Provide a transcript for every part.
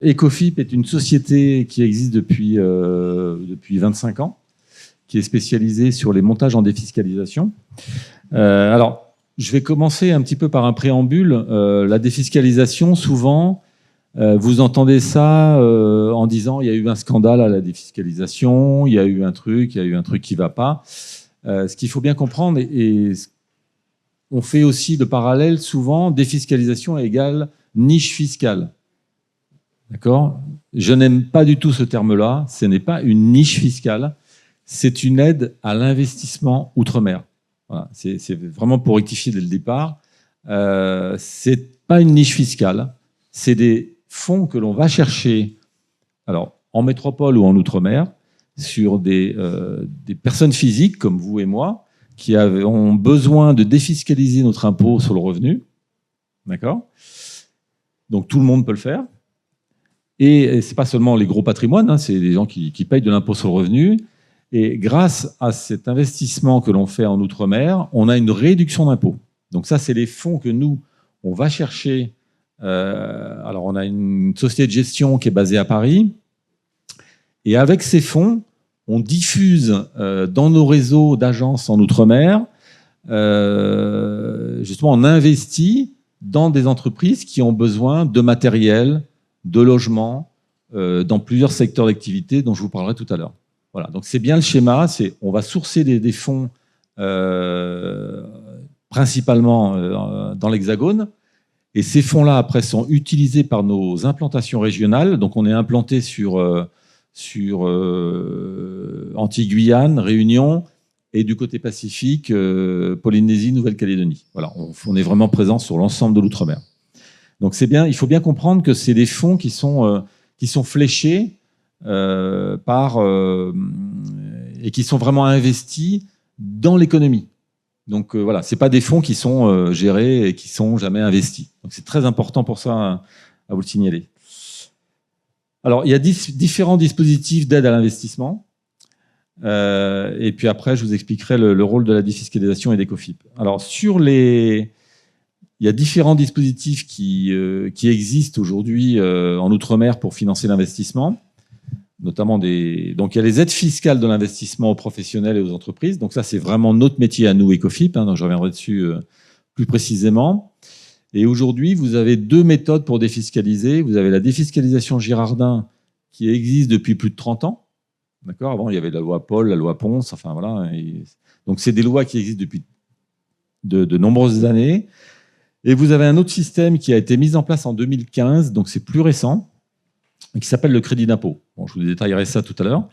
Ecofip est une société qui existe depuis 25 ans, qui est spécialisée sur les montages en défiscalisation. Alors, je vais commencer un petit peu par un préambule. La défiscalisation, souvent, vous entendez ça en disant il y a eu un scandale à la défiscalisation, il y a eu un truc qui ne va pas. Ce qu'il faut bien comprendre, et on fait aussi le parallèle souvent, défiscalisation égale niche fiscale. D'accord ? Je n'aime pas du tout ce terme-là. Ce n'est pas une niche fiscale. C'est une aide à l'investissement outre-mer. Voilà. C'est vraiment pour rectifier dès le départ. C'est pas une niche fiscale. C'est des fonds que l'on va chercher, alors en métropole ou en outre-mer, sur des personnes physiques comme vous et moi, qui ont besoin de défiscaliser notre impôt sur le revenu. D'accord ? Donc tout le monde peut le faire. Et ce n'est pas seulement les gros patrimoines, hein, c'est des gens qui payent de l'impôt sur le revenu. Et grâce à cet investissement que l'on fait en Outre-mer, on a une réduction d'impôt. Donc ça, c'est les fonds que nous, on va chercher. Alors, on a une société de gestion qui est basée à Paris. Et avec ces fonds, on diffuse dans nos réseaux d'agences en Outre-mer, justement, on investit dans des entreprises qui ont besoin de matériel, de logement, dans plusieurs secteurs d'activité dont je vous parlerai tout à l'heure. Voilà, donc c'est bien le schéma, on va sourcer des fonds principalement dans l'Hexagone, et ces fonds-là, après, sont utilisés par nos implantations régionales. Donc on est implanté sur Antilles-Guyane, Réunion, et du côté Pacifique, Polynésie, Nouvelle-Calédonie. Voilà, on est vraiment présent sur l'ensemble de l'outre-mer. Donc c'est bien, il faut bien comprendre que c'est des fonds qui sont fléchés et qui sont vraiment investis dans l'économie. Donc voilà, c'est pas des fonds qui sont gérés et qui sont jamais investis. Donc c'est très important pour ça à vous le signaler. Alors il y a différents dispositifs d'aide à l'investissement. Et puis après, je vous expliquerai le rôle de la défiscalisation et d'Ecofip. Alors il y a différents dispositifs qui existent aujourd'hui en Outre-mer pour financer l'investissement, notamment donc il y a les aides fiscales de l'investissement aux professionnels et aux entreprises. Donc ça, c'est vraiment notre métier à nous, Ecofip, hein, donc je reviendrai dessus plus précisément. Et aujourd'hui, vous avez deux méthodes pour défiscaliser. Vous avez la défiscalisation Girardin qui existe depuis plus de 30 ans. D'accord ? Avant, il y avait la loi Paul, la loi Ponce, enfin voilà. Donc c'est des lois qui existent depuis de nombreuses années. Et vous avez un autre système qui a été mis en place en 2015, donc c'est plus récent, qui s'appelle le crédit d'impôt. Bon, je vous détaillerai ça tout à l'heure.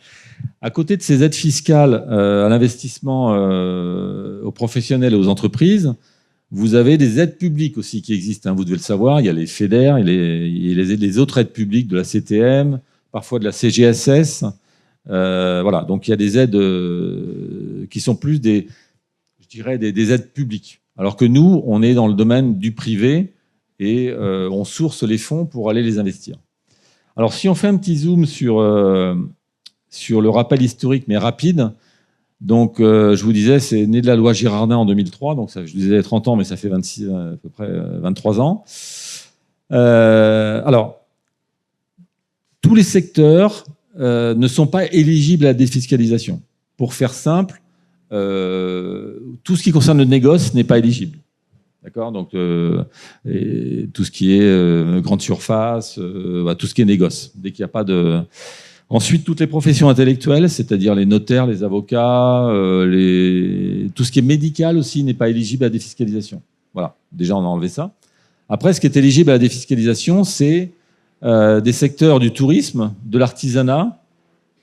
À côté de ces aides fiscales à l'investissement aux professionnels et aux entreprises, vous avez des aides publiques aussi qui existent. Hein, vous devez le savoir, il y a les FEDER, les autres aides publiques de la CTM, parfois de la CGSS. Voilà, donc il y a des aides qui sont plus des aides publiques. Alors que nous, on est dans le domaine du privé et on source les fonds pour aller les investir. Alors, si on fait un petit zoom sur le rappel historique, mais rapide, donc je vous disais, c'est né de la loi Girardin en 2003, donc ça, je disais 30 ans, mais ça fait 26, à peu près 23 ans. Alors, tous les secteurs ne sont pas éligibles à la défiscalisation. Pour faire simple, tout ce qui concerne le négoce n'est pas éligible. D'accord ? Donc, tout ce qui est grande surface, tout ce qui est négoce. Dès qu'il n'y a pas de... Ensuite, toutes les professions intellectuelles, c'est-à-dire les notaires, les avocats, tout ce qui est médical aussi n'est pas éligible à la défiscalisation. Voilà, déjà on a enlevé ça. Après, ce qui est éligible à la défiscalisation, c'est des secteurs du tourisme, de l'artisanat,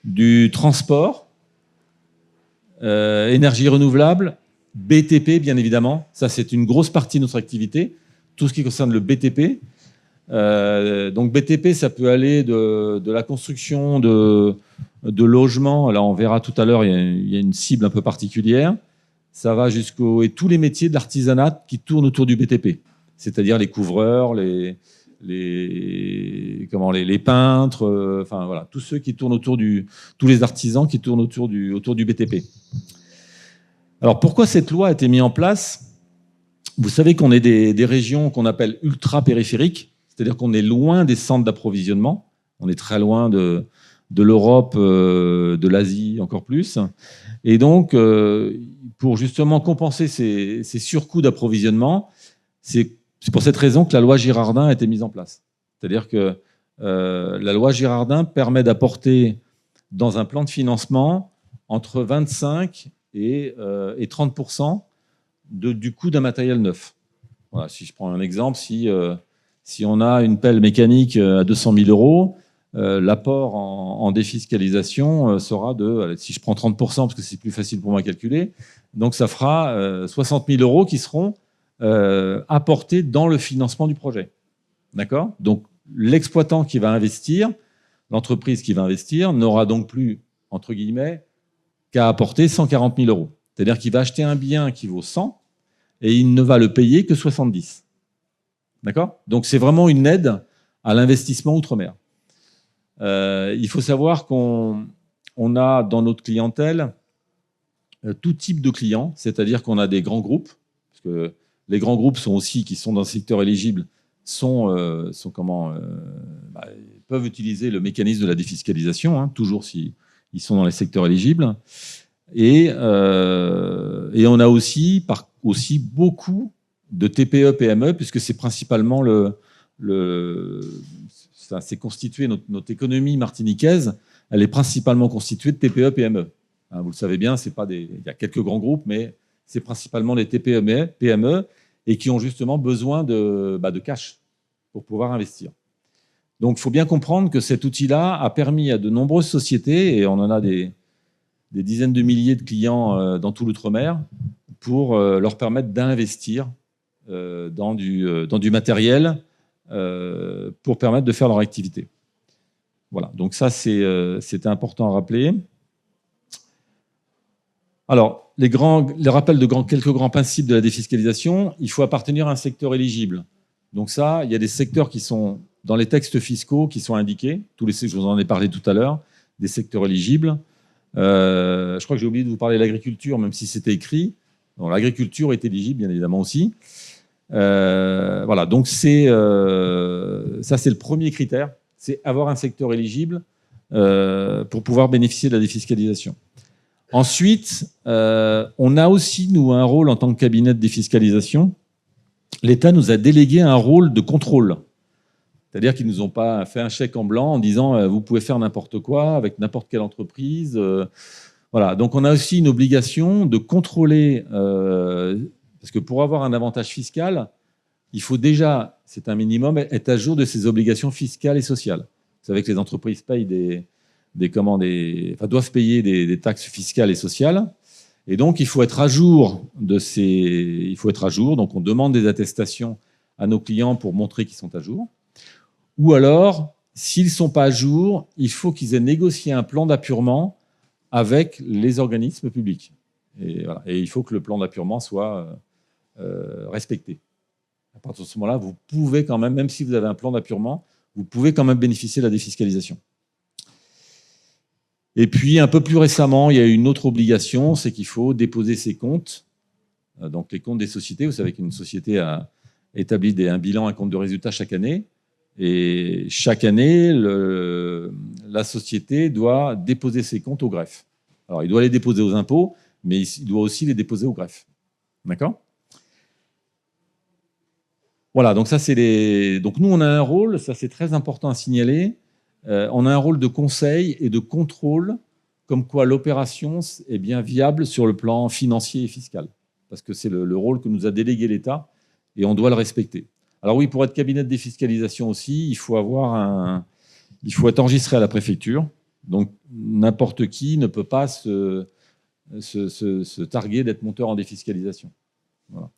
du transport, énergie renouvelable, BTP, bien évidemment. Ça, c'est une grosse partie de notre activité. Tout ce qui concerne le BTP. Donc, BTP, ça peut aller de la construction de logements. Là, on verra tout à l'heure, il y a une cible un peu particulière. Ça va et tous les métiers de l'artisanat qui tournent autour du BTP. C'est-à-dire les couvreurs, les peintres, enfin voilà, tous ceux qui tournent tous les artisans qui tournent autour du BTP. Alors pourquoi cette loi a été mise en place ? Vous savez qu'on est des régions qu'on appelle ultra-périphériques, c'est-à-dire qu'on est loin des centres d'approvisionnement. On est très loin de l'Europe, de l'Asie encore plus. Et donc, pour justement compenser ces surcoûts d'approvisionnement, c'est pour cette raison que la loi Girardin a été mise en place. C'est-à-dire que la loi Girardin permet d'apporter dans un plan de financement entre 25 et 30% du coût d'un matériel neuf. Voilà, si je prends un exemple, si on a une pelle mécanique à 200 000 euros, l'apport en défiscalisation sera de, si je prends 30%, parce que c'est plus facile pour moi à calculer, donc ça fera 60 000 euros qui seront apportés dans le financement du projet. D'accord ? Donc l'exploitant qui va investir, l'entreprise qui va investir, n'aura donc plus, entre guillemets, qu'à apporter 140 000 euros. C'est-à-dire qu'il va acheter un bien qui vaut 100 et il ne va le payer que 70. D'accord ? Donc c'est vraiment une aide à l'investissement outre-mer. Il faut savoir qu'on a dans notre clientèle tout type de clients, c'est-à-dire qu'on a des grands groupes, parce que les grands groupes sont aussi, qui sont dans le secteur éligible, peuvent utiliser le mécanisme de la défiscalisation, hein, toujours s'ils sont dans les secteurs éligibles. Et on a aussi beaucoup de TPE, PME, puisque c'est principalement c'est constitué, notre économie martiniquaise, elle est principalement constituée de TPE, PME. Hein, vous le savez bien, il y a quelques grands groupes, mais c'est principalement les TPE, PME, et qui ont justement besoin de cash pour pouvoir investir. Donc, il faut bien comprendre que cet outil-là a permis à de nombreuses sociétés, et on en a des dizaines de milliers de clients dans tout l'outre-mer, pour leur permettre d'investir dans du matériel pour permettre de faire leur activité. Voilà, donc ça, c'était important à rappeler. Alors, les rappels de quelques grands principes de la défiscalisation, il faut appartenir à un secteur éligible. Donc ça, il y a des secteurs qui sont dans les textes fiscaux qui sont indiqués, je vous en ai parlé tout à l'heure, des secteurs éligibles. Je crois que j'ai oublié de vous parler de l'agriculture, même si c'était écrit. L'agriculture est éligible, bien évidemment aussi. Voilà, donc ça, c'est le premier critère, c'est avoir un secteur éligible pour pouvoir bénéficier de la défiscalisation. Ensuite, on a aussi, nous, un rôle en tant que cabinet de défiscalisation. L'État nous a délégué un rôle de contrôle. C'est-à-dire qu'ils ne nous ont pas fait un chèque en blanc en disant vous pouvez faire n'importe quoi avec n'importe quelle entreprise. Voilà. Donc on a aussi une obligation de contrôler, parce que pour avoir un avantage fiscal, il faut déjà, c'est un minimum, être à jour de ses obligations fiscales et sociales. Vous savez que les entreprises payent doivent payer des taxes fiscales et sociales. Et donc, il faut être à jour Donc, on demande des attestations à nos clients pour montrer qu'ils sont à jour. Ou alors, s'ils ne sont pas à jour, il faut qu'ils aient négocié un plan d'appurement avec les organismes publics. Et, voilà. Et il faut que le plan d'appurement soit respecté. À partir de ce moment-là, vous pouvez quand même si vous avez un plan d'appurement, vous pouvez quand même bénéficier de la défiscalisation. Et puis, un peu plus récemment, il y a une autre obligation, c'est qu'il faut déposer ses comptes. Donc, les comptes des sociétés. Vous savez qu'une société a établi un bilan, un compte de résultat chaque année. Et chaque année, la société doit déposer ses comptes au greffe. Alors, il doit les déposer aux impôts, mais il doit aussi les déposer au greffe. D'accord ? Voilà, donc ça, Donc, nous, on a un rôle, ça, c'est très important à signaler. On a un rôle de conseil et de contrôle, comme quoi l'opération est bien viable sur le plan financier et fiscal. Parce que c'est le rôle que nous a délégué l'État et on doit le respecter. Alors oui, pour être cabinet de défiscalisation aussi, il faut être enregistré à la préfecture. Donc n'importe qui ne peut pas se targuer d'être monteur en défiscalisation. Voilà.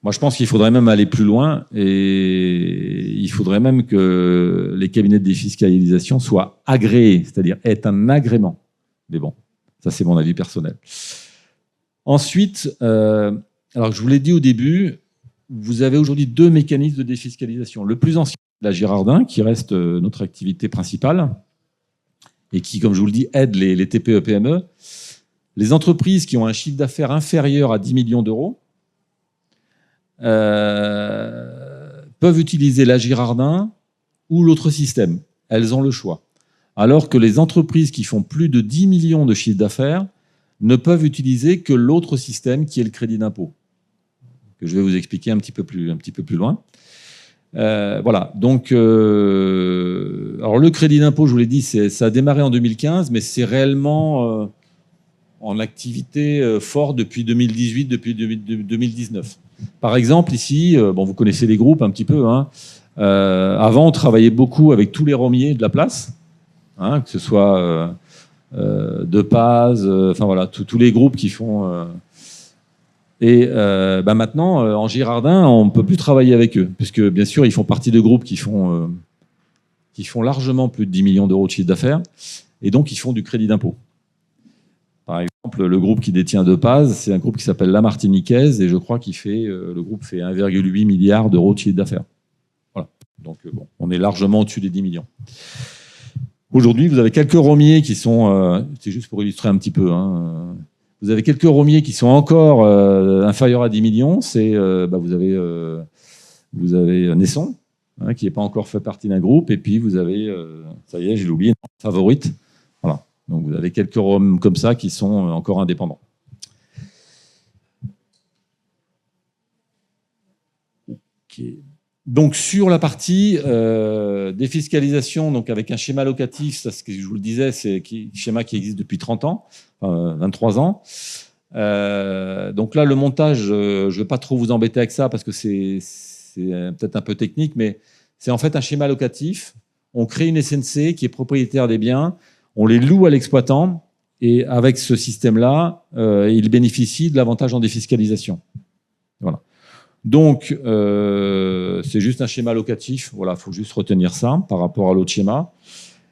Moi, je pense qu'il faudrait même aller plus loin et il faudrait même que les cabinets de défiscalisation soient agréés, c'est-à-dire aient un agrément. Mais bon, ça, c'est mon avis personnel. Ensuite, alors je vous l'ai dit au début, vous avez aujourd'hui 2 mécanismes de défiscalisation. Le plus ancien, la Girardin, qui reste notre activité principale et qui, comme je vous le dis, aide les TPE-PME. Les entreprises qui ont un chiffre d'affaires inférieur à 10 millions d'euros peuvent utiliser la Girardin ou l'autre système. elles ont le choix. Alors que les entreprises qui font plus de 10 millions de chiffre d'affaires ne peuvent utiliser que l'autre système qui est le crédit d'impôt, que je vais vous expliquer un petit peu plus loin. Voilà. Donc, alors le crédit d'impôt, je vous l'ai dit, ça a démarré en 2015, mais c'est réellement en activité forte depuis 2018, depuis 2019. Par exemple, ici, bon, vous connaissez les groupes un petit peu. Hein. Avant, on travaillait beaucoup avec tous les romiers de la place, hein, que ce soit De Paz, enfin voilà, tous les groupes qui font. Et maintenant, en Girardin, on ne peut plus travailler avec eux, puisque bien sûr, ils font partie de groupes qui font largement plus de 10 millions d'euros de chiffre d'affaires, et donc ils font du crédit d'impôt. Par exemple, le groupe qui détient De Paz, c'est un groupe qui s'appelle La Martiniquaise, et je crois le groupe fait 1,8 milliard d'euros de chiffre d'affaires. Voilà. Donc bon, on est largement au-dessus des 10 millions. Aujourd'hui, vous avez quelques romiers qui sont, c'est juste pour illustrer un petit peu, hein, vous avez quelques romiers qui sont encore inférieurs à 10 millions. Vous avez Nesson, hein, qui n'est pas encore fait partie d'un groupe, et puis vous avez, ça y est, j'ai oublié, Favorite. Voilà. Donc vous avez quelques roms comme ça qui sont encore indépendants. Ok. Donc sur la partie défiscalisation, donc avec un schéma locatif, ça, ce que je vous le disais, c'est un schéma qui existe depuis 30 ans, 23 ans. Donc là, le montage, je ne vais pas trop vous embêter avec ça parce que c'est peut-être un peu technique, mais c'est en fait un schéma locatif. On crée une SNC qui est propriétaire des biens, on les loue à l'exploitant, et avec ce système-là, il bénéficie de l'avantage en défiscalisation. Voilà. Donc, c'est juste un schéma locatif. Voilà, il faut juste retenir ça par rapport à l'autre schéma.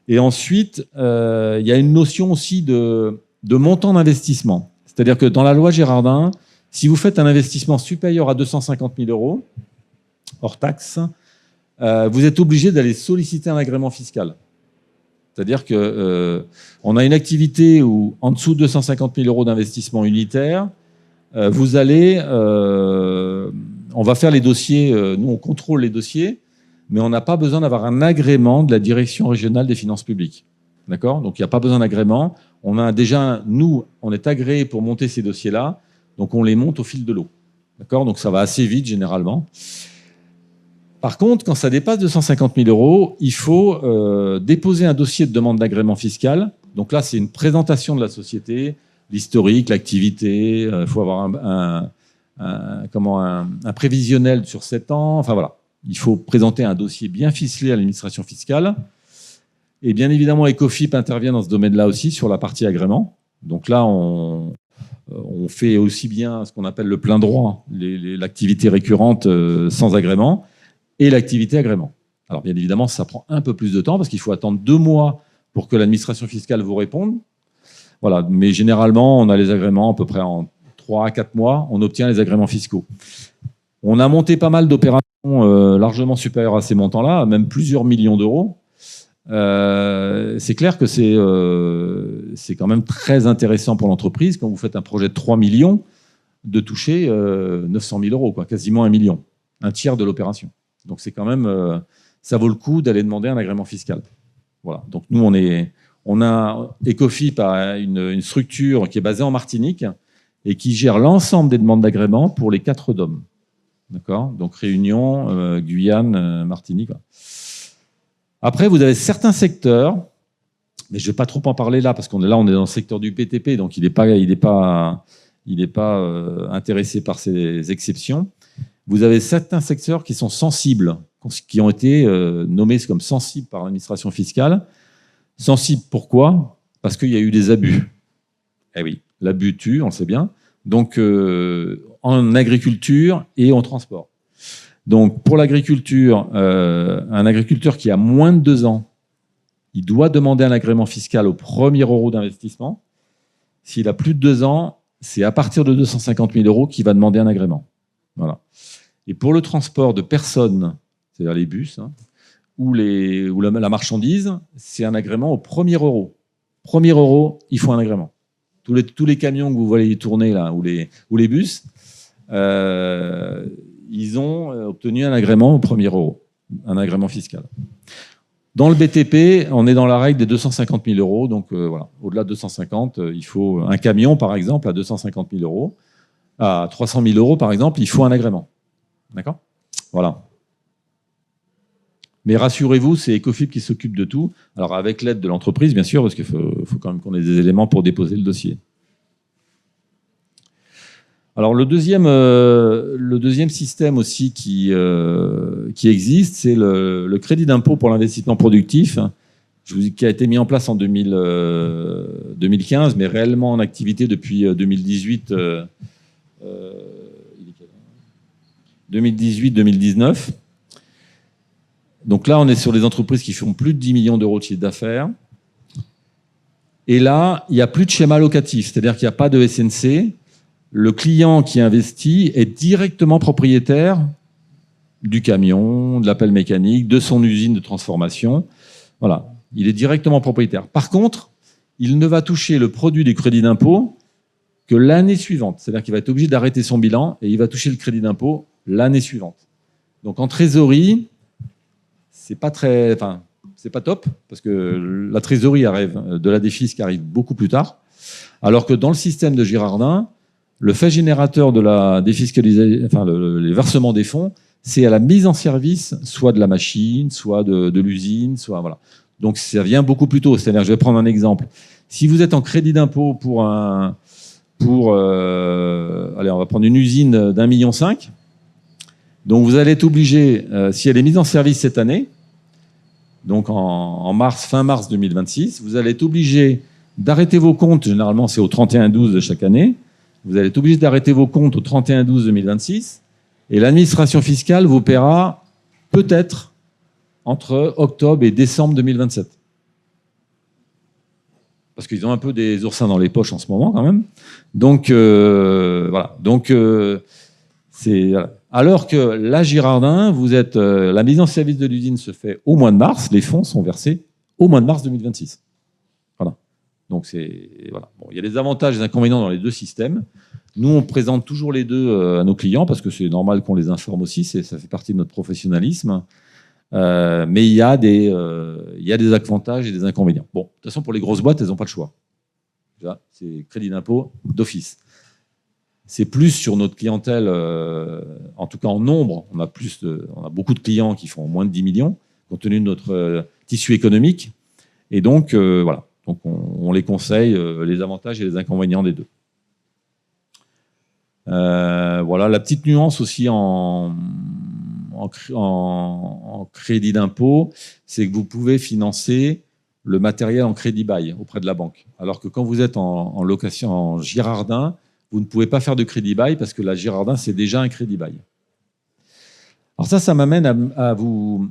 Et ensuite, il y a une notion aussi de montant d'investissement. C'est-à-dire que dans la loi Girardin, si vous faites un investissement supérieur à 250 000 euros, hors taxe, vous êtes obligé d'aller solliciter un agrément fiscal. C'est-à-dire qu'on a une activité où, en dessous de 250 000 euros d'investissement unitaire, vous allez... on va faire les dossiers, nous on contrôle les dossiers, mais on n'a pas besoin d'avoir un agrément de la Direction régionale des finances publiques. D'accord ? Donc il n'y a pas besoin d'agrément. On a déjà, nous, on est agréé pour monter ces dossiers-là, donc on les monte au fil de l'eau. D'accord ? Donc ça va assez vite généralement. Par contre, quand ça dépasse 250 000 euros, il faut déposer un dossier de demande d'agrément fiscal. Donc là, c'est une présentation de la société, l'historique, l'activité. Il faut avoir un prévisionnel sur 7 ans. Enfin voilà, il faut présenter un dossier bien ficelé à l'administration fiscale. Et bien évidemment, Ecofip intervient dans ce domaine-là aussi sur la partie agrément. Donc là, on fait aussi bien ce qu'on appelle le plein droit, l'activité récurrente sans agrément, et l'activité agrément. Alors bien évidemment, ça prend un peu plus de temps parce qu'il faut attendre 2 mois pour que l'administration fiscale vous réponde. Voilà, mais généralement, on a les agréments à peu près en 3 à 4 mois, on obtient les agréments fiscaux. On a monté pas mal d'opérations largement supérieures à ces montants-là, même plusieurs millions d'euros. C'est clair que c'est quand même très intéressant pour l'entreprise, quand vous faites un projet de 3 millions, de toucher 900 000 euros, quoi, quasiment 1 million, un tiers de l'opération. Donc c'est quand même, ça vaut le coup d'aller demander un agrément fiscal. Voilà. Donc nous, Ecofip a une structure qui est basée en Martinique et qui gère l'ensemble des demandes d'agrément pour les 4 DOM. D'accord ? Donc Réunion, Guyane, Martinique. Voilà. Après, vous avez certains secteurs, mais je ne vais pas trop en parler là, parce qu'on est dans le secteur du BTP, donc il n'est pas intéressé par ces exceptions. Vous avez certains secteurs qui sont sensibles, qui ont été nommés comme sensibles par l'administration fiscale. Sensibles pourquoi ? Parce qu'il y a eu des abus. Eh oui, l'abus tue, on le sait bien. Donc, en agriculture et en transport. Donc, pour l'agriculture, un agriculteur qui a moins de 2 ans, il doit demander un agrément fiscal au premier euro d'investissement. S'il a plus de 2 ans, c'est à partir de 250 000 euros qu'il va demander un agrément. Voilà. Et pour le transport de personnes, c'est-à-dire les bus, hein, ou la marchandise, c'est un agrément au premier euro. Premier euro, il faut un agrément. Tous les camions que vous voyez tourner là, ou les bus, ils ont obtenu un agrément au premier euro, un agrément fiscal. Dans le BTP, on est dans la règle des 250 000 euros. Donc voilà, au-delà de 250, il faut un camion, par exemple, à 250 000 euros. À 300 000 euros, par exemple, il faut un agrément. D'accord ? Voilà. Mais rassurez-vous, c'est Ecofip qui s'occupe de tout. Alors avec l'aide de l'entreprise, bien sûr, parce qu'il faut quand même qu'on ait des éléments pour déposer le dossier. Alors le deuxième système aussi qui existe, c'est le crédit d'impôt pour l'investissement productif, qui a été mis en place en 2015, mais réellement en activité depuis 2018-2019. Donc là, on est sur les entreprises qui font plus de 10 millions d'euros de chiffre d'affaires. Et là, il n'y a plus de schéma locatif, c'est-à-dire qu'il n'y a pas de SNC. Le client qui investit est directement propriétaire du camion, de la pelle mécanique, de son usine de transformation. Voilà, il est directement propriétaire. Par contre, il ne va toucher le produit du crédit d'impôt que l'année suivante. C'est-à-dire qu'il va être obligé d'arrêter son bilan et il va toucher le crédit d'impôt l'année suivante. Donc en trésorerie, c'est pas top, parce que la trésorerie de la défisque arrive beaucoup plus tard, alors que dans le système de Girardin, le fait générateur de la défiscalisation, les versements des fonds, c'est à la mise en service, soit de la machine, soit de l'usine, soit voilà. Donc ça vient beaucoup plus tôt. C'est-à-dire, je vais prendre un exemple. Si vous êtes en crédit d'impôt allez, on va prendre une usine d'1,5 million. Donc vous allez être obligé, si elle est mise en service cette année, donc fin mars 2026, vous allez être obligé d'arrêter vos comptes. Généralement, c'est au 31/12 de chaque année. Vous allez être obligé d'arrêter vos comptes au 31/12/2026 et l'administration fiscale vous paiera peut-être entre octobre et décembre 2027. Parce qu'ils ont un peu des oursins dans les poches en ce moment quand même. Donc voilà. Donc alors que la Girardin, la mise en service de l'usine se fait au mois de mars, les fonds sont versés au mois de mars 2026. Voilà. Donc voilà. Bon, il y a des avantages et des inconvénients dans les deux systèmes. Nous, on présente toujours les deux à nos clients parce que c'est normal qu'on les informe aussi. Ça fait partie de notre professionnalisme. Mais il y a des avantages et des inconvénients. Bon, de toute façon, pour les grosses boîtes, elles n'ont pas le choix. Là, c'est crédit d'impôt d'office. C'est plus sur notre clientèle, en tout cas en nombre. On a beaucoup de clients qui font moins de 10 millions, compte tenu de notre tissu économique. Et donc, voilà. Donc, on les conseille, les avantages et les inconvénients des deux. Voilà, la petite nuance aussi en crédit d'impôt, c'est que vous pouvez financer le matériel en crédit bail auprès de la banque. Alors que quand vous êtes en location en Girardin, vous ne pouvez pas faire de crédit bail parce que la Girardin, c'est déjà un crédit bail. Alors ça m'amène à vous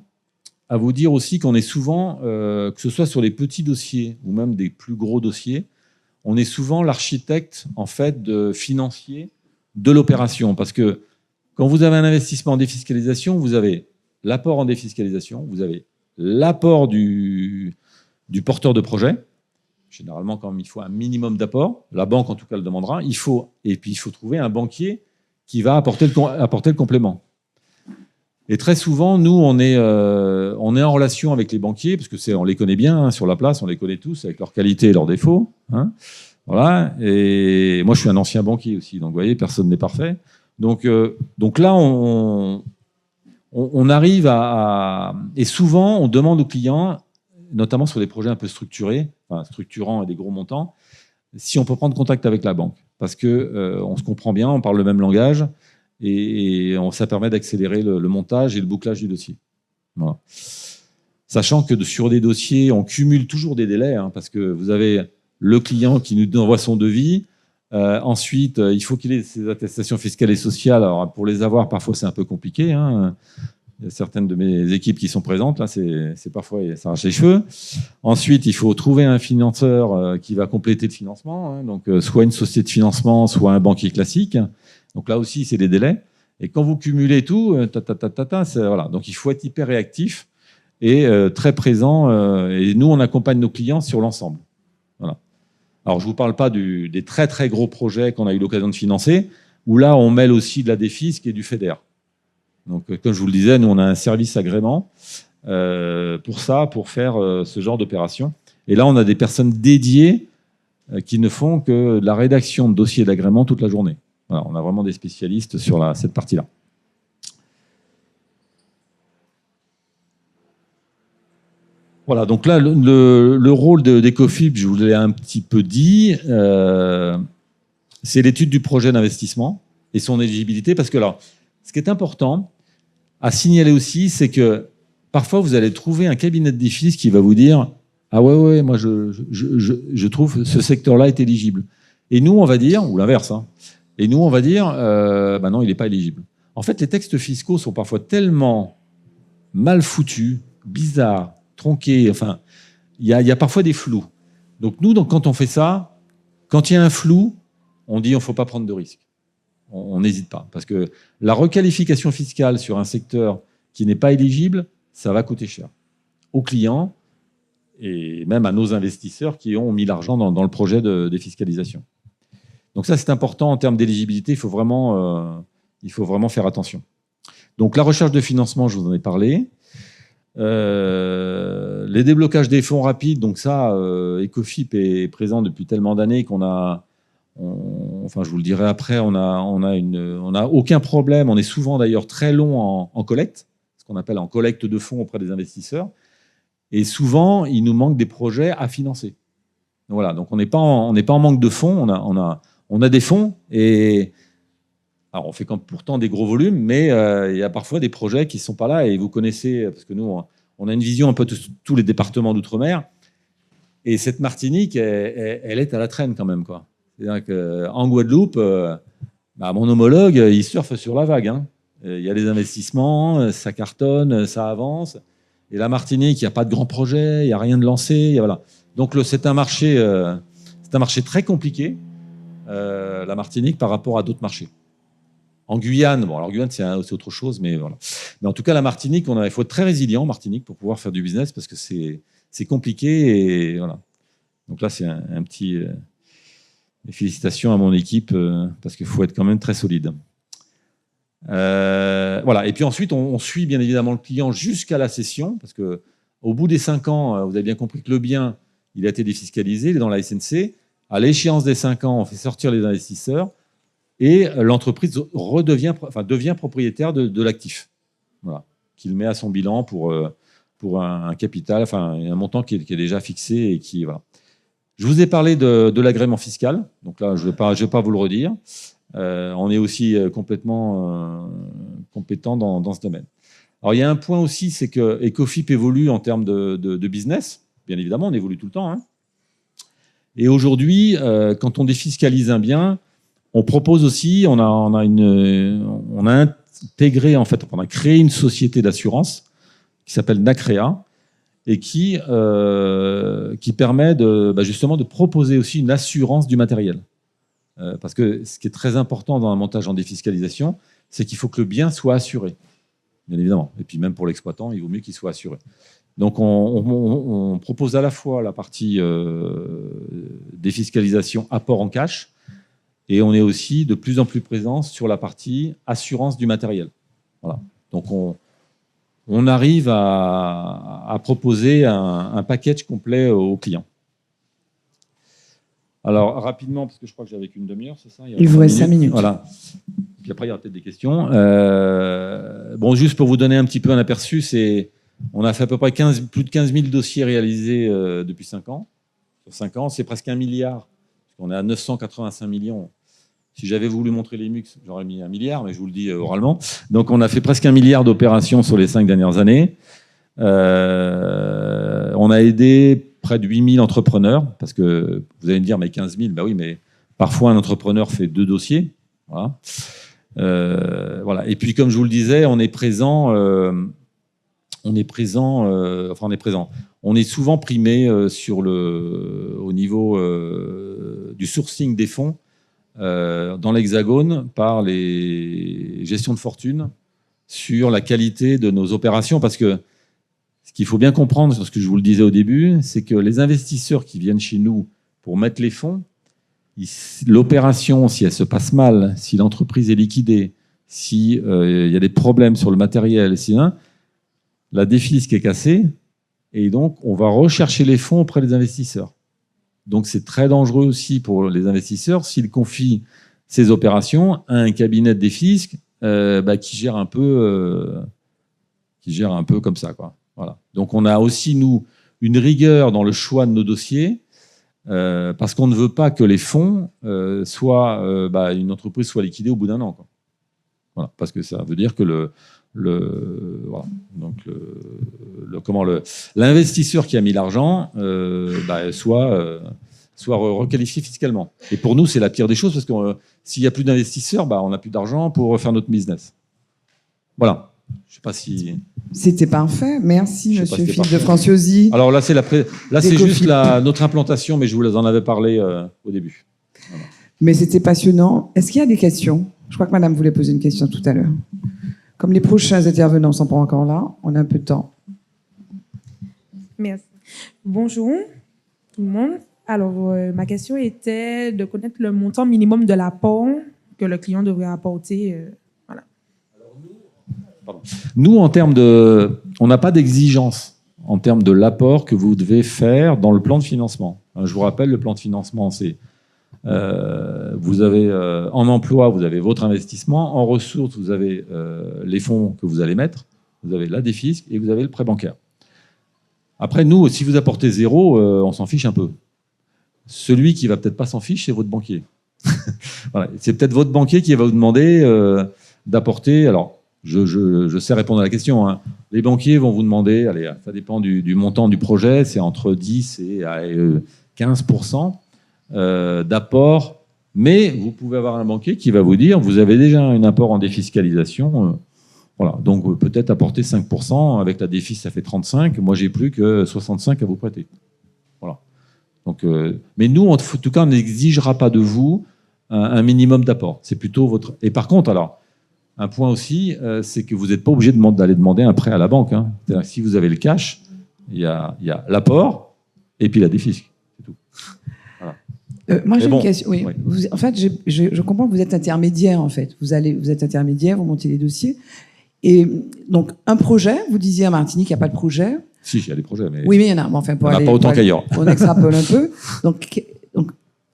dire aussi qu'on est souvent, que ce soit sur les petits dossiers ou même des plus gros dossiers, on est souvent l'architecte en fait financier de l'opération. Parce que quand vous avez un investissement en défiscalisation, vous avez l'apport en défiscalisation, vous avez l'apport du porteur de projet. Généralement, quand même, il faut un minimum d'apport. La banque, en tout cas, le demandera. Et puis, il faut trouver un banquier qui va apporter le complément. Et très souvent, nous, on est en relation avec les banquiers, parce que on les connaît bien hein, sur la place, on les connaît tous avec leurs qualités et leurs défauts. Hein. Voilà. Et moi, je suis un ancien banquier aussi, donc vous voyez, personne n'est parfait. Donc là, on arrive et souvent, on demande aux clients, notamment sur des projets un peu structurants et des gros montants, si on peut prendre contact avec la banque. Parce qu'on se comprend bien, on parle le même langage, et ça permet d'accélérer le montage et le bouclage du dossier. Voilà. Sachant que sur des dossiers, on cumule toujours des délais, hein, parce que vous avez le client qui nous envoie son devis. Ensuite, il faut qu'il ait ses attestations fiscales et sociales. Alors, pour les avoir, parfois, c'est un peu compliqué. Hein. Il y a certaines de mes équipes qui sont présentes. Là, c'est parfois, ça arrache les cheveux. Ensuite, il faut trouver un financeur qui va compléter le financement. Hein. Donc, soit une société de financement, soit un banquier classique. Donc là aussi, c'est des délais. Et quand vous cumulez tout, voilà. Donc, il faut être hyper réactif et très présent. Et nous, on accompagne nos clients sur l'ensemble. Voilà. Alors, je ne vous parle pas des très, très gros projets qu'on a eu l'occasion de financer, où là, on mêle aussi de la défisque et du FEDER. Donc, comme je vous le disais, nous, on a un service agrément pour ça, pour faire ce genre d'opération. Et là, on a des personnes dédiées qui ne font que de la rédaction de dossiers d'agrément toute la journée. Voilà, on a vraiment des spécialistes sur cette partie-là. Voilà, donc là, le rôle d'Ecofip, je vous l'ai un petit peu dit, c'est l'étude du projet d'investissement et son éligibilité, parce que là, ce qui est important à signaler aussi, c'est que parfois, vous allez trouver un cabinet de défis qui va vous dire « Ah ouais, moi, je trouve ce secteur-là est éligible. » Et nous, on va dire, ou l'inverse, hein, et nous, on va dire bah non, il n'est pas éligible. En fait, les textes fiscaux sont parfois tellement mal foutus, bizarres, tronqués, enfin, il y a parfois des flous. Donc nous, quand on fait ça, quand il y a un flou, on dit on ne faut pas prendre de risques. On n'hésite pas. Parce que la requalification fiscale sur un secteur qui n'est pas éligible, ça va coûter cher aux clients et même à nos investisseurs qui ont mis l'argent dans le projet de défiscalisation. Donc ça, c'est important en termes d'éligibilité. Il faut vraiment faire attention. Donc la recherche de financement, je vous en ai parlé. Les déblocages des fonds rapides, donc ça, Ecofip est présent depuis tellement d'années qu'on a, enfin je vous le dirai après, on a aucun problème. On est souvent d'ailleurs très long en collecte, ce qu'on appelle en collecte de fonds auprès des investisseurs. Et souvent, il nous manque des projets à financer. Voilà, donc on n'est pas en manque de fonds. On a des fonds et alors on fait pourtant des gros volumes, mais il y a parfois des projets qui ne sont pas là. Et vous connaissez, parce que nous, on a une vision un peu de tous les départements d'outre-mer. Et cette Martinique, elle est à la traîne quand même, quoi. C'est-à-dire qu'en Guadeloupe, mon homologue, il surfe sur la vague. Hein. Il y a des investissements, ça cartonne, ça avance. Et la Martinique, il n'y a pas de grands projets, il n'y a rien de lancé. Voilà. Donc c'est un marché très compliqué, la Martinique, par rapport à d'autres marchés. En Guyane, alors Guyane, c'est autre chose, mais voilà. Mais en tout cas, la Martinique, il faut être très résilient en Martinique pour pouvoir faire du business parce que c'est compliqué. Et voilà. Donc là, c'est un petit... félicitations à mon équipe parce qu'il faut être quand même très solide. Voilà. Et puis ensuite, on suit bien évidemment le client jusqu'à la cession parce qu'au bout des 5 ans, vous avez bien compris que le bien, il a été défiscalisé, il est dans la SNC. À l'échéance des 5 ans, on fait sortir les investisseurs. Et l'entreprise devient propriétaire de l'actif, voilà, qu'il met à son bilan pour un capital, enfin un montant qui est déjà fixé et qui voilà. Je vous ai parlé de l'agrément fiscal, donc là je vais pas vous le redire. On est aussi complètement compétent dans ce domaine. Alors il y a un point aussi, c'est que Ecofip évolue en termes de business, bien évidemment, on évolue tout le temps. Hein. Et aujourd'hui, quand on défiscalise un bien, on propose aussi, on a intégré, en fait, on a créé une société d'assurance qui s'appelle Nacrea et qui permet justement de proposer aussi une assurance du matériel. Parce que ce qui est très important dans un montage en défiscalisation, c'est qu'il faut que le bien soit assuré, bien évidemment. Et puis même pour l'exploitant, il vaut mieux qu'il soit assuré. Donc on propose à la fois la partie défiscalisation apport en cash, et on est aussi de plus en plus présent sur la partie assurance du matériel. Voilà. Donc on arrive à proposer un package complet aux clients. Alors rapidement, parce que je crois que j'avais qu'une demi-heure, c'est ça? Il vous reste 5 minutes. Voilà. Puis après, il y aura peut-être des questions. Bon, juste pour vous donner un petit peu un aperçu, on a fait à peu près plus de 15 000 dossiers réalisés depuis 5 ans. Sur 5 ans, c'est presque 1 milliard. On est à 985 millions. Si j'avais voulu montrer les MUX, j'aurais mis 1 milliard, mais je vous le dis oralement. Donc, on a fait presque 1 milliard d'opérations sur les 5 dernières années. On a aidé près de 8 000 entrepreneurs, parce que vous allez me dire, mais 15 000, bah oui, mais parfois un entrepreneur fait 2 dossiers. Voilà. Voilà. Et puis, comme je vous le disais, on est présent. On est souvent primé au niveau du sourcing des fonds dans l'Hexagone par les gestions de fortune sur la qualité de nos opérations. Parce que ce qu'il faut bien comprendre, ce que je vous le disais au début, c'est que les investisseurs qui viennent chez nous pour mettre les fonds, l'opération, si elle se passe mal, si l'entreprise est liquidée, s'il y a des problèmes sur le matériel, la défisque est cassée, et donc on va rechercher les fonds auprès des investisseurs. Donc c'est très dangereux aussi pour les investisseurs s'ils confient ces opérations à un cabinet de défisque qui gère un peu comme ça, quoi. Voilà. Donc on a aussi, nous, une rigueur dans le choix de nos dossiers, parce qu'on ne veut pas que les fonds une entreprise soit liquidée au bout d'un an, quoi. Voilà, parce que ça veut dire que l'investisseur qui a mis l'argent soit requalifié fiscalement. Et pour nous, c'est la pire des choses, parce que s'il n'y a plus d'investisseurs, on n'a plus d'argent pour faire notre business. Voilà. Je ne sais pas si... C'était parfait. Merci, monsieur Philippe de Franciosi. Alors là, c'est juste notre implantation, mais je vous en avais parlé au début. Voilà. Mais c'était passionnant. Est-ce qu'il y a des questions ? Je crois que madame voulait poser une question tout à l'heure. Comme les prochains intervenants ne sont pas encore là, on a un peu de temps. Merci. Bonjour tout le monde. Alors, ma question était de connaître le montant minimum de l'apport que le client devrait apporter. Voilà. Nous, on n'a pas d'exigence en termes de l'apport que vous devez faire dans le plan de financement. Je vous rappelle, le plan de financement, c'est vous avez en emploi, vous avez votre investissement, en ressources, vous avez les fonds que vous allez mettre, vous avez la défisque et vous avez le prêt bancaire. Après, nous, si vous apportez zéro, on s'en fiche un peu. Celui qui va peut-être pas s'en fiche, c'est votre banquier. Voilà. C'est peut-être votre banquier qui va vous demander d'apporter. Alors, je sais répondre à la question, hein. Les banquiers vont vous demander, allez, ça dépend du montant du projet, c'est entre 10 et 15% d'apport. Mais vous pouvez avoir un banquier qui va vous dire, vous avez déjà un apport en défiscalisation. Voilà. Donc, peut-être apporter 5%. Avec la défisque, ça fait 35. Moi, j'ai plus que 65 à vous prêter. Voilà. Donc, mais nous, en tout cas, on n'exigera pas de vous un minimum d'apport. C'est plutôt votre... Et par contre, alors, un point aussi, c'est que vous n'êtes pas obligé d'aller demander un prêt à la banque, hein. C'est-à-dire que si vous avez le cash, il y a l'apport et puis la défisque. C'est tout. Voilà. Moi, j'ai une question. Oui. Oui. En fait, je comprends que vous êtes intermédiaire, en fait. Vous êtes intermédiaire, vous montez les dossiers. Et donc, un projet, vous disiez à Martinique, il n'y a pas de projet. Si, il y a des projets, mais... Oui, mais il y en a. Bon, enfin, il n'y en a pas autant qu'ailleurs. On extrapole un peu. Donc,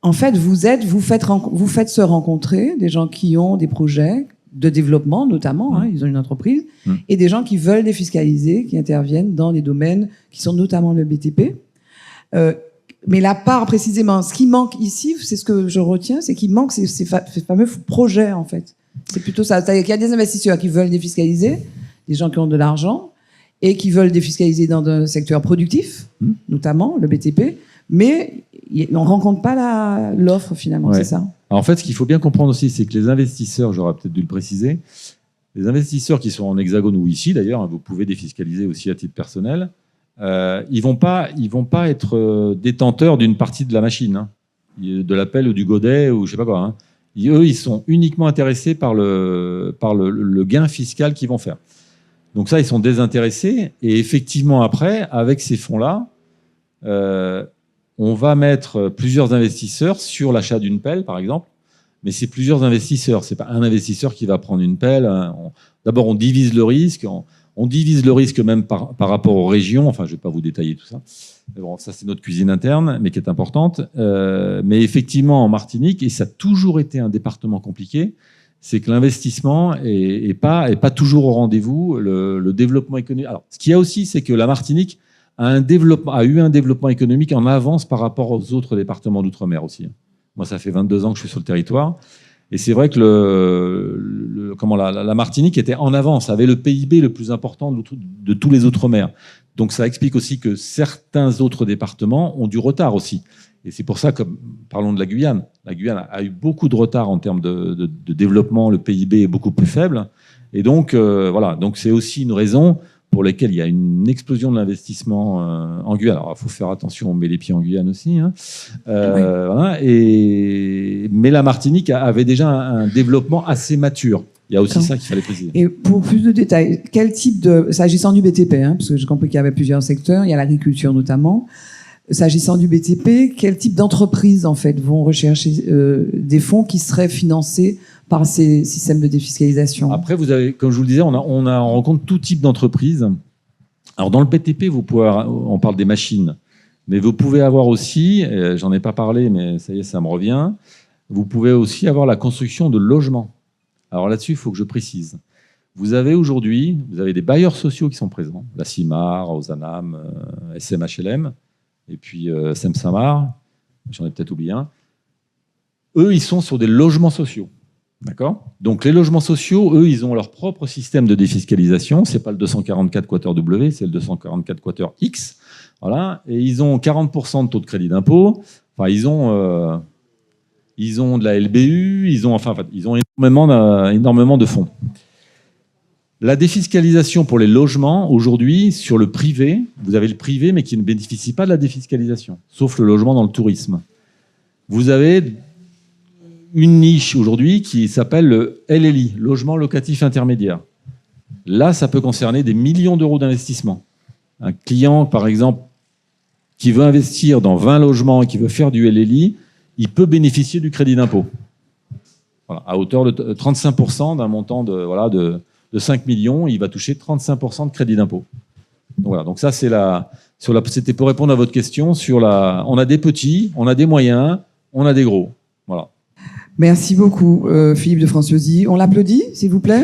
en fait, vous faites se rencontrer des gens qui ont des projets de développement, notamment, hein, ils ont une entreprise, et des gens qui veulent défiscaliser, qui interviennent dans des domaines qui sont notamment le BTP. Mais la part, précisément, ce qui manque ici, c'est ce que je retiens, c'est qu'il manque ces fameux projets, en fait. C'est plutôt ça. C'est-à-dire qu'il y a des investisseurs qui veulent défiscaliser, des gens qui ont de l'argent, et qui veulent défiscaliser dans un secteur productif, notamment le BTP, mais on ne rencontre pas l'offre, finalement, ouais. C'est ça. Alors, en fait, ce qu'il faut bien comprendre aussi, c'est que les investisseurs, j'aurais peut-être dû le préciser, les investisseurs qui sont en Hexagone ou ici, d'ailleurs, hein, vous pouvez défiscaliser aussi à titre personnel, ils vont pas être détenteurs d'une partie de la machine, hein, de la pelle ou du godet ou je sais pas quoi. Hein. Eux, ils sont uniquement intéressés par le gain fiscal qu'ils vont faire. Donc ça, ils sont désintéressés. Et effectivement, après, avec ces fonds-là, on va mettre plusieurs investisseurs sur l'achat d'une pelle, par exemple. Mais c'est plusieurs investisseurs. C'est pas un investisseur qui va prendre une pelle. D'abord, on divise le risque. On divise le risque même par rapport aux régions. Enfin, je ne vais pas vous détailler tout ça. Mais bon, ça, c'est notre cuisine interne, mais qui est importante. Mais effectivement, en Martinique, et ça a toujours été un département compliqué, c'est que l'investissement est pas toujours au rendez-vous. Le développement économique. Alors, ce qu'il y a aussi, c'est que la Martinique a eu un développement économique en avance par rapport aux autres départements d'outre-mer aussi. Moi, ça fait 22 ans que je suis sur le territoire. Et c'est vrai que la Martinique était en avance, avait le PIB le plus important de tous les outre-mer. Donc ça explique aussi que certains autres départements ont du retard aussi. Et c'est pour ça que, parlons de la Guyane. La Guyane a eu beaucoup de retard en termes de développement, le PIB est beaucoup plus faible. Et donc, voilà, donc c'est aussi une raison pour laquelle il y a une explosion de l'investissement en Guyane. Alors, il faut faire attention, on met les pieds en Guyane aussi. Hein. Oui. Voilà, mais la Martinique avait déjà un développement assez mature. Il y a aussi ça qu'il fallait préciser. Et pour plus de détails, quel type s'agissant du BTP, hein, parce que j'ai compris qu'il y avait plusieurs secteurs, il y a l'agriculture notamment. S'agissant du BTP, quel type d'entreprises en fait vont rechercher des fonds qui seraient financés par ces systèmes de défiscalisation? Après, vous avez, comme je vous le disais, on rencontre tout type d'entreprises. Alors, dans le BTP, on parle des machines, mais vous pouvez avoir aussi, j'en ai pas parlé, mais ça y est, ça me revient, vous pouvez aussi avoir la construction de logements. Alors là-dessus, il faut que je précise. Vous avez aujourd'hui, des bailleurs sociaux qui sont présents, la CIMAR, Ozanam, SMHLM, et puis SEM-Samar, j'en ai peut-être oublié un. Eux, ils sont sur des logements sociaux. D'accord ? Donc les logements sociaux, eux, ils ont leur propre système de défiscalisation. C'est pas le 244 quater W, c'est le 244 quater X. Voilà. Et ils ont 40% de taux de crédit d'impôt. Enfin, ils ont de la LBU. Ils ont énormément de fonds. La défiscalisation pour les logements, aujourd'hui, sur le privé, vous avez le privé, mais qui ne bénéficie pas de la défiscalisation, sauf le logement dans le tourisme. Vous avez une niche aujourd'hui qui s'appelle le LLI, logement locatif intermédiaire. Là, ça peut concerner des millions d'euros d'investissement. Un client, par exemple, qui veut investir dans 20 logements et qui veut faire du LLI, il peut bénéficier du crédit d'impôt. Voilà, à hauteur de 35% d'un montant de 5 millions, il va toucher 35% de crédit d'impôt. Donc voilà, donc ça c'était pour répondre à votre question on a des petits, on a des moyens, on a des gros. Voilà. Merci beaucoup, Philippe de Franciosi. On l'applaudit, s'il vous plaît.